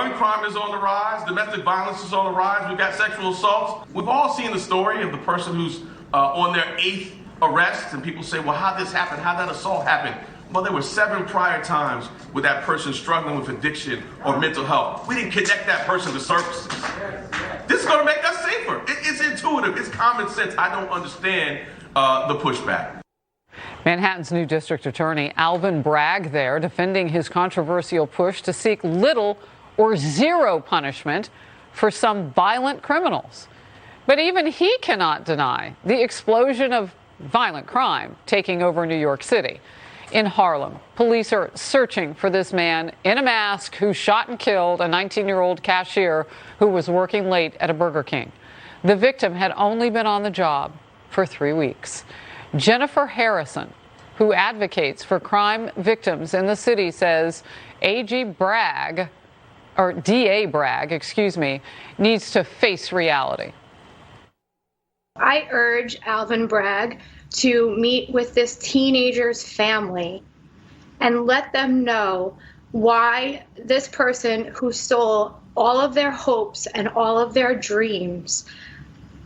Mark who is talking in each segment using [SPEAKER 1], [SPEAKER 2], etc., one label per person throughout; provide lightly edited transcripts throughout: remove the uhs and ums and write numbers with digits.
[SPEAKER 1] gun crime is on the rise. Domestic violence is on the rise. We've got sexual assaults. We've all seen the story of the person who's on their 8th arrest, and people say, well, how'd this happen? How'd that assault happen? Well, there were 7 prior times with that person struggling with addiction or mental health. We didn't connect that person to services. This is going to make us safer. It's intuitive. It's common sense. I don't understand the pushback.
[SPEAKER 2] Manhattan's new district attorney, Alvin Bragg, there defending his controversial push to seek little or zero punishment for some violent criminals. But even he cannot deny the explosion of violent crime taking over New York City. In Harlem, police are searching for this man in a mask who shot and killed a 19-year-old cashier who was working late at a Burger King. The victim had only been on the job for 3 weeks. Jennifer Harrison, who advocates for crime victims in the city, says DA Bragg, needs to face reality.
[SPEAKER 3] I urge Alvin Bragg to meet with this teenager's family and let them know why this person who stole all of their hopes and all of their dreams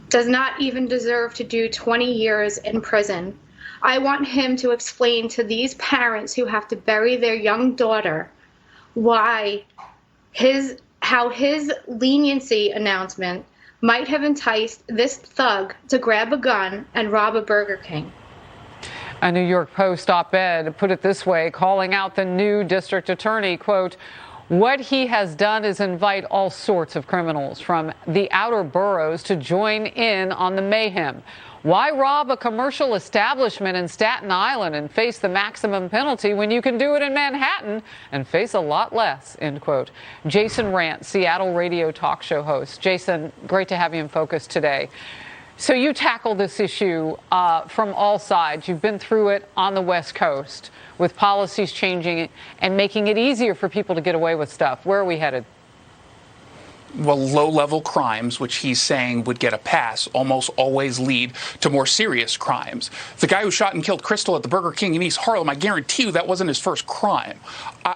[SPEAKER 3] does not even deserve to do 20 years in prison. I want him to explain to these parents who have to bury their young daughter how his leniency announcement might have enticed this thug to grab a gun and rob a Burger King.
[SPEAKER 2] A New York Post op-ed put it this way, calling out the new district attorney, quote, "What he has done is invite all sorts of criminals from the outer boroughs to join in on the mayhem. Why rob a commercial establishment in Staten Island and face the maximum penalty when you can do it in Manhattan and face a lot less," end quote. Jason Rantz, Seattle radio talk show host. Jason, great to have you in Focus today. So you tackle this issue from all sides. You've been through it on the West Coast with policies changing and making it easier for people to get away with stuff. Where are we headed?
[SPEAKER 4] Well, low-level crimes, which he's saying would get a pass, almost always lead to more serious crimes. The guy who shot and killed Crystal at the Burger King in East Harlem, I guarantee you that wasn't his first crime.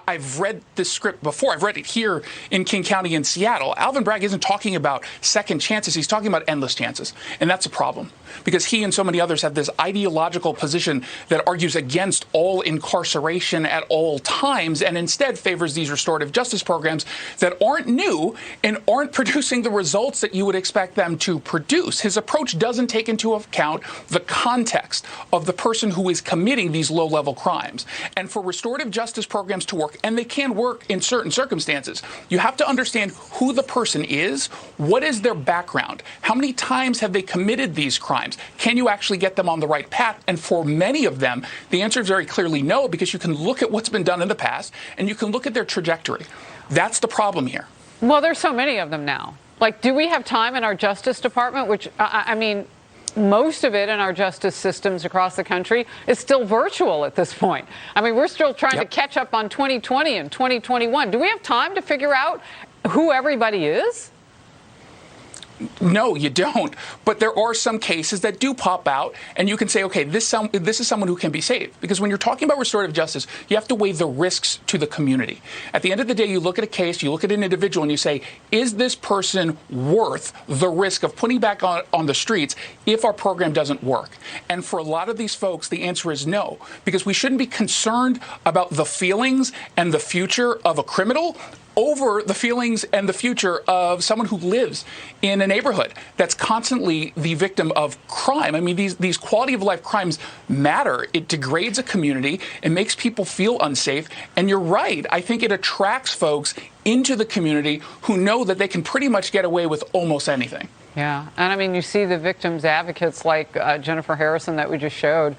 [SPEAKER 4] I've read this script before. I've read it here in King County in Seattle. Alvin Bragg isn't talking about second chances. He's talking about endless chances. And that's a problem because he and so many others have this ideological position that argues against all incarceration at all times and instead favors these restorative justice programs that aren't new and aren't producing the results that you would expect them to produce. His approach doesn't take into account the context of the person who is committing these low-level crimes. And for restorative justice programs to work, and they can work in certain circumstances, you have to understand who the person is, what is their background, how many times have they committed these crimes, can you actually get them on the right path? And for many of them, the answer is very clearly no, because you can look at what's been done in the past, and you can look at their trajectory. That's the problem here.
[SPEAKER 2] Well, there's so many of them now. Like, do we have time in our Justice Department, which, I mean, most of it in our justice systems across the country is still virtual at this point. I mean, we're still trying to catch up on 2020 and 2021. Do we have time to figure out who everybody is?
[SPEAKER 4] No, you don't. But there are some cases that do pop out, and you can say, okay, this is someone who can be saved. Because when you're talking about restorative justice, you have to weigh the risks to the community. At the end of the day, you look at a case, you look at an individual, and you say, is this person worth the risk of putting back on the streets if our program doesn't work? And for a lot of these folks, the answer is no. Because we shouldn't be concerned about the feelings and the future of a criminal over the feelings and the future of someone who lives in a neighborhood that's constantly the victim of crime. I mean, these quality of life crimes matter. It degrades a community. It makes people feel unsafe. And you're right. I think it attracts folks into the community who know that they can pretty much get away with almost anything.
[SPEAKER 2] Yeah. And I mean, you see the victims advocates like Jennifer Harrison that we just showed.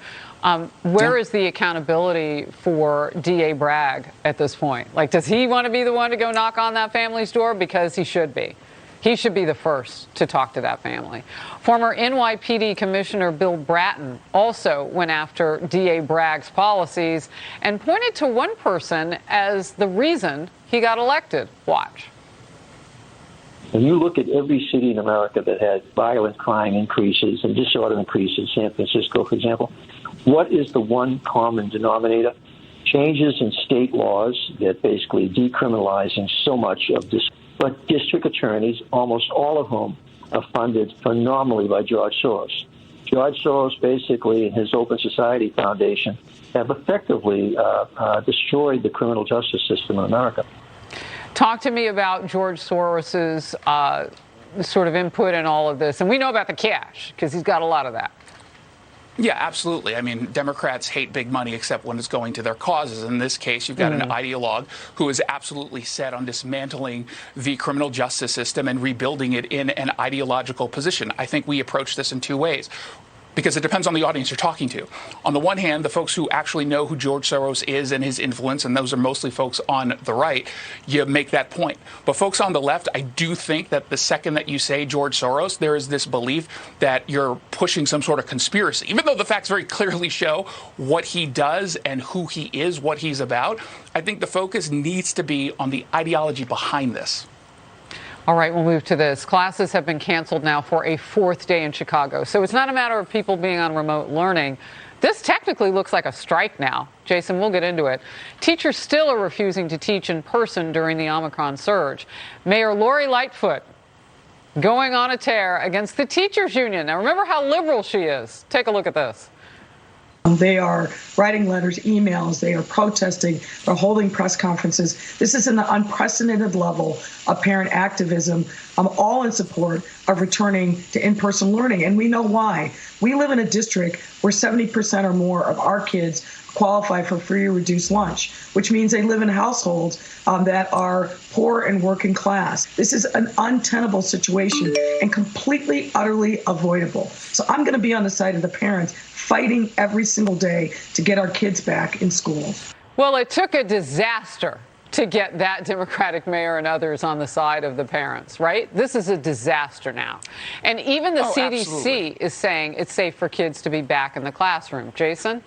[SPEAKER 2] Where is the accountability for DA Bragg at this point? Like, does he want to be the one to go knock on that family's door? Because he should be. He should be the first to talk to that family. Former NYPD Commissioner Bill Bratton also went after DA Bragg's policies and pointed to one person as the reason he got elected. Watch.
[SPEAKER 5] When you look at every city in America that had violent crime increases and disorder increases, San Francisco, for example, what is the one common denominator? changes in state laws that basically decriminalizing so much of this. But district attorneys, almost all of whom are funded phenomenally by George Soros. George Soros basically and his Open Society Foundation have effectively destroyed the criminal justice system in America.
[SPEAKER 2] Talk to me about George Soros's sort of input in all of this. And we know about the cash because he's got a lot of that.
[SPEAKER 4] Yeah, absolutely. I mean, Democrats hate big money except when it's going to their causes. In this case, you've got an ideologue who is absolutely set on dismantling the criminal justice system and rebuilding it in an ideological position. I think we approach this in two ways, because it depends on the audience you're talking to. On the one hand, the folks who actually know who George Soros is and his influence, and those are mostly folks on the right, you make that point. But folks on the left, I do think that the second that you say George Soros, there is this belief that you're pushing some sort of conspiracy. Even though the facts very clearly show what he does and who he is, what he's about, I think the focus needs to be on the ideology behind this.
[SPEAKER 2] All right, we'll move to this. Classes have been canceled now for a fourth day in Chicago. So it's not a matter of people being on remote learning. This technically looks like a strike now. Jason, we'll get into it. Teachers still are refusing to teach in person during the Omicron surge. Mayor Lori Lightfoot going on a tear against the teachers union. Now remember how liberal she is. Take a look at this.
[SPEAKER 6] They are writing letters, emails, they are protesting, they're holding press conferences. This is an unprecedented level of parent activism, all in support of returning to in-person learning. And we know why. We live in a district where 70% or more of our kids qualify for free or reduced lunch, which means they live in households that are poor and working class. This is an untenable situation and completely, utterly avoidable. So I'm going to be on the side of the parents, fighting every single day to get our kids back in school.
[SPEAKER 2] Well, it took a disaster to get that Democratic mayor and others on the side of the parents, right? This is a disaster now. And even the CDC
[SPEAKER 4] absolutely
[SPEAKER 2] is saying it's safe for kids to be back in the classroom. Jason?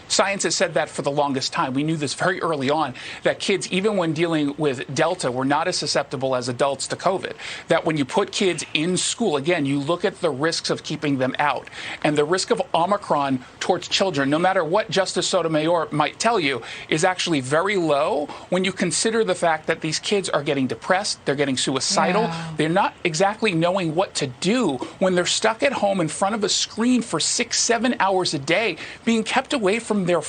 [SPEAKER 4] Science has said that for the longest time. We knew this very early on, that kids, even when dealing with Delta, were not as susceptible as adults to COVID. That when you put kids in school, again, you look at the risks of keeping them out. And the risk of Omicron towards children, no matter what Justice Sotomayor might tell you, is actually very low when you consider the fact that these kids are getting depressed, they're getting suicidal, they're not exactly knowing what to do when they're stuck at home in front of a screen for 6-7 hours a day, being kept away from their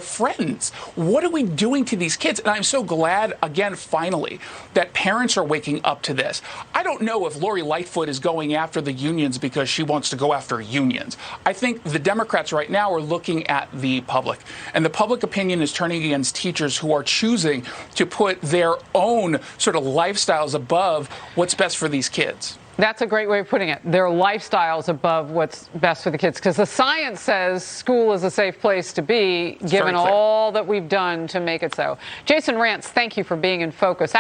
[SPEAKER 4] friends. What are we doing to these kids? And I'm so glad, again, finally, that parents are waking up to this. I don't know if Lori Lightfoot is going after the unions because she wants to go after unions. I think the Democrats right now are looking at the public, and the public opinion is turning against teachers who are choosing to put their own sort of lifestyles above what's best for these kids.
[SPEAKER 2] That's a great way of putting it. Their lifestyles above what's best for the kids. Because the science says school is a safe place to be, given all that we've done to make it so. Jason Rantz, thank you for being in focus.